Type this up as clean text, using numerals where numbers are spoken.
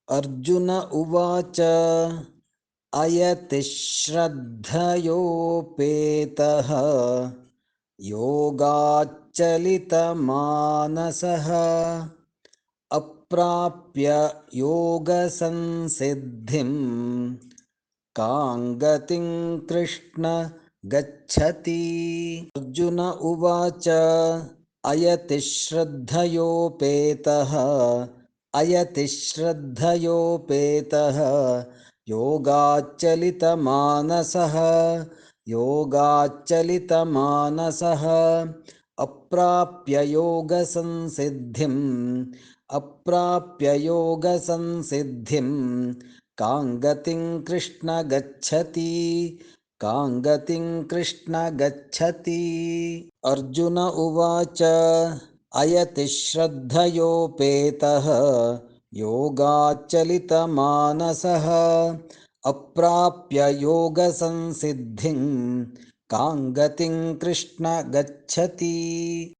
अर्जुन उवाच अयति श्रद्धयोपेतः योगाच्चलितमानसः अप्राप्य योगसंसिद्धिं कां गतिं कृष्ण गच्छति। अर्जुन उवाच अयति श्रद्धयोपेतः योगाच्चलितमानसः अप्राप्य योगसंसिद्धिं कां गतिं कृष्ण गच्छति। कां गतिं कृष्ण गच्छति। अर्जुन उवाच अयति श्रद्धयोपेतः योगाच्चलितमानसः अप्राप्य योगसंसिद्धिं कां गतिं कृष्ण गच्छति।